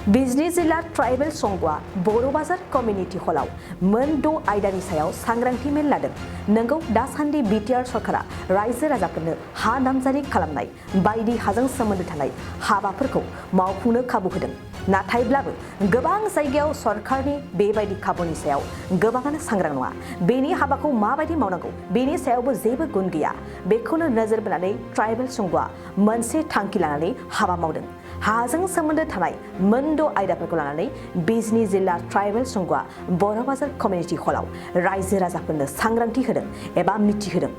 बिजनी जिल्ला ट्राइबेल संघआ बर' बाजार कमिउनिटि हलाव मोन 6 आयदानि सायाव सांग्रांथि मेल लादों। नंगौ दासान्दि बिटिआर सरकारा रायजो राजाफोरनो हा नामजारि खालामनाय बायदि हाजों सोमोन्दो थानाय हाबाफोरखौ मावफुंनो खाबु होदों। नाथायब्लाबो गोबां जायगायाव सरकारनि बेबायदि खाबुनि सायाव गोबाङानो सांग्रां नङा। बेनि हाबाखौ माबायदि मावनांगौ बेनि सायावबो जेबो गुन गैया। बेखौनो नोजोर बोनानै ट्राइबेल संघआ मोनसे थांखि लानानै हाबा मावदों। हाजों सोमोन्दो थानाय मोन 6 आयदाफोरखौ लानानै बिजनी जिल्ला ट्राइबेल संघआ बर' बाजार कमिउनिटि हलाव रायजो राजाफोरनो सांग्रांथि होदों एबा मिथिहोदों।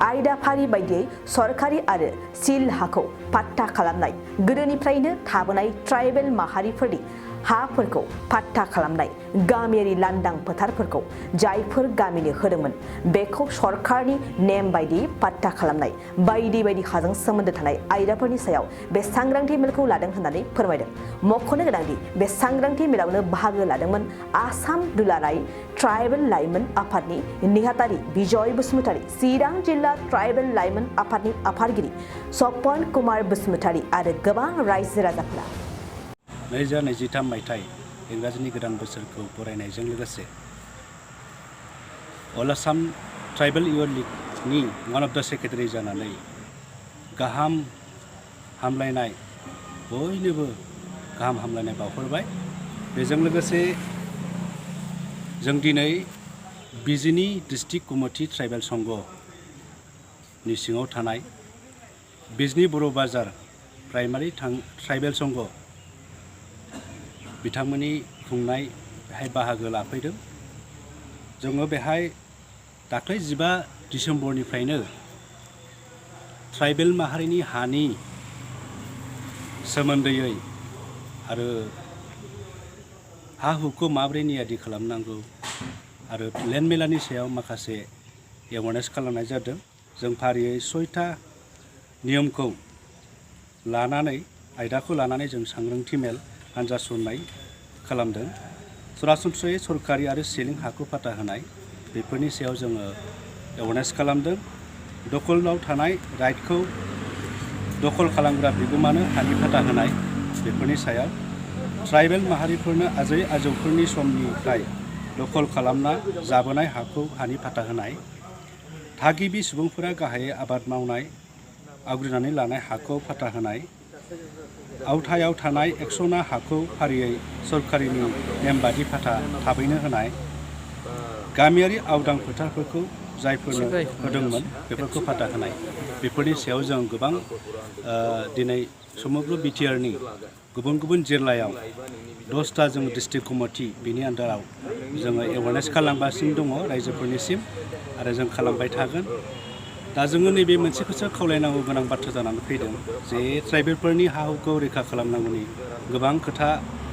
आयदा फारि बायदियै सरकारि आरो सिल हाखौ पाट्टा खालामनाय, गोदोनिफ्रायनो थाबोनाय ट्राइबेल माहारिफोरनि हाफोरखौ पाट्टा खालामनाय, गामियारि लांदां फोथारफोरखौ जायफोर गामिनो होदोंमोन बेखौ सरकारनि नेम बायदि पाट्टा खालामनाय बायदि बायदि हाजों सोमोन्दो थानाय आयदाफोरनि सायाव बे सांग्रांथि मेलखौ लादों होननानै फोरमायदों। मख'नो गोनांदि बे सांग्रांथि मेलावनो बाहागो लादोंमोन आसाम दुलाराय ट्राइबेल लाइमोन आफादनि नेहाथारि बिजय बसुमतारी, चिरां जिल्ला ट्राइबेल लाइमोन आफादनि आफादगिरि सपन कुमार बसुमतारी आरो गोबां रायजो राजाफोरा 2023 मायथाइ इंराजिनि गोदान बोसोरखौ बरायनायजों लोगोसे अल आसाम ट्राइबेल इयुथ लीगनि वान अफ द सेक्रेटारि जानानै गाहाम हामलायनाय बयनोबो गाहाम हामलायनाय बावहरबाय। बेजों लोगोसे जों दिनै बिजनी डिस्ट्रिक्ट कमिटि ट्राइबेल संघनि सिङाव थानाय बिजनी बर' बाजार प्राइमारि ट्राइबेल संघ बिथांमोननि खुंनाय बेहाय बाहागो लाफैदों। जोङो बेहाय दाख्लै 15 डिसेम्बरनिफ्रायनो ट्राइबेल माहारिनि हानि सोमोन्दैयै आरो हा हुखौ माबोरै नियादि खालामनांगौ आरो लेन्ड मेलानि सायाव माखासे एवारनेस खालामनाय जादों। जों फारियै 6था नियमखौ लानानै आयदाखौ लानानै जों सांग्रांथि मेल हानजा सुरनाय खालामदों। सरासनस्रायै सरकारि आरो सिलिं हाखौ फाटा होनाय बेफोरनि सायाव जोङो एवारनेस खालामदों। दखलाव थानाय राइटखौ दखल खालामग्रा बिगोमानो हानि फाटा होनाय बेफोरनि सायाव ट्राइबेल माहारिफोरनो आजै आजौफोरनि समनिफ्राय दखल खालामना जाबोनाय हाखौ हानि फाटा होनाय, थागिबि सुबुंफोरा गाहायै आबाद मावनाय आवग्रिनानै लानाय हाखौ फाटा होनाय, आवथायाव थानाय एक्सना हाखौ फारियै सरकारिनि नेमबादि फाटा थाबैनो होनाय, गामियारि आवदां फोथारफोरखौ जायफोरनो होदोंमोन बेफोरखौ फाटा होनाय बेफोरनि सायाव जों गोबां दिनै समग्र बिटिआरनि गुबुन गुबुन जिल्लायाव 10टा जों डिस्ट्रिक्ट कमिटि बिनि आन्दाराव जोङो एवारनेस खालामगासिनो दङ रायजोफोरनिसिम आरो जों खालामबाय थागोन। दा जोङो नैबे मोनसेखौसो खावलायनांगौ गोनां बाथ्रा जानानै फैदों जे ट्राइबेलफोरनि हा हुखौ रैखा खालामनांगौनि गोबां खोथा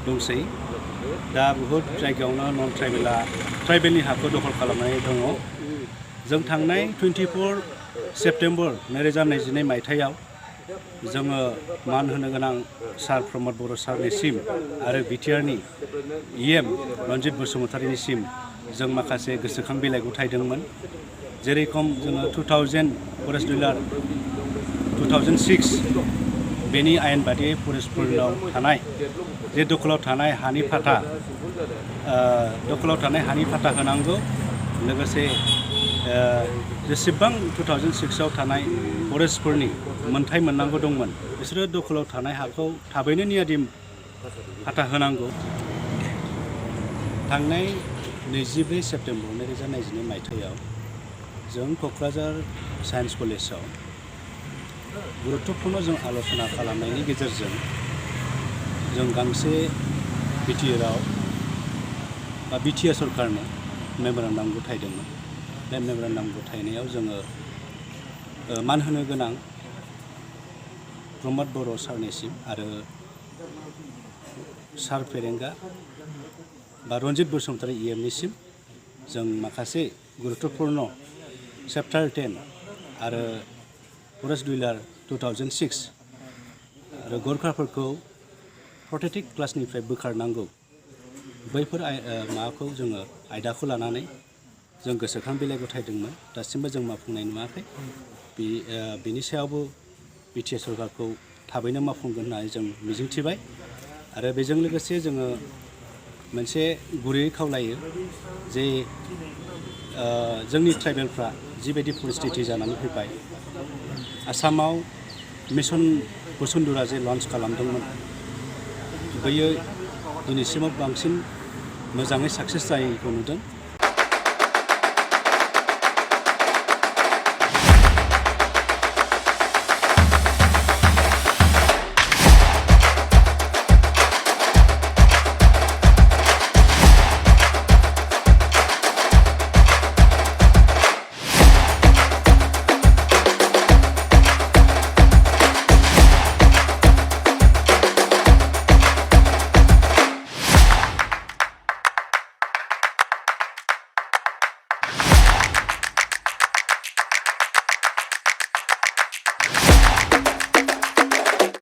दंसै। दा बहुद जायगायावनो नन ट्राइबेला ट्राइबेलनि हाखौ दखल खालामनानै दङ। जों थांनाय 24 सेप्तेम्बर 2022 मायथाइयाव जोङो मान होनो गोनां सार प्रमद बर' सारनिसिम आरो बिटिआरनि इएम रन्जित बसुमतारीनिसिम जों माखासे गोसोखां बिलाइ गथायदोंमोन। जेरेखम जोङो 2000 फरेस्ट डिलार 2006 बेनि आयेन बादियै फरेस्टफोराव थानाय जे दखलाव थानाय हानि फाटा होनांगौ। लोगोसे जेसेबां 2006आव थानाय फरेस्टफोरनि मोनथाय मोननांगौ दंमोन बिसोरो दखलाव थानाय हाखौ थाबैनो नियादि फाटा होनांगौ। थांनाय 24 सेप्तेम्बर 2022 मायथाइयाव जों क'क्राझार साइन्स कलेजाव गुरुत्वपूर्ण जों आल'सना खालामनायनि गेजेरजों जों गांसे बिटिआर सरकारनो मेम'रेन्डाम गथायदोंमोन। बे मेम'रेन्डाम गथायनायाव जोङो मान होनो गोनां प्रमद बर' सारनिसिम आरो सार फेरेंगा बा रन्जित बसुमतारी इएमनिसिम जों माखासे गुरुत्वपूर्ण चेप्टार 10 आरो फरेस्ट डिलार 2006 आरो गरखाफोरखौ प्रोटेक्टेड क्लासनिफ्राय बोखारनांगौ बैफोर माबाखौ जोङो आयदाखौ लानानै जों गोसोखां बिलाइ गथायदोंमोन। दासिमबो जों मावफुंनाय नुवाखै। बिनि सायावबो बिटिआर सरकारखौ थाबैनो मावफुंगोन होननानै जों मिजिंथिबाय आरो बेजों लोगोसे जोङो मोनसे गुरैयै खावलायो जे जोंनि ट्राइबेलफ्रा जिबायदि परिस्थिति जानानै फैबाय आसामाव मिशन बसुन्धरा जे लन्च खालामदोंमोन बैयो दिनैसिमाव बांसिन मोजाङै साक्सेस जायैखौ नुदों।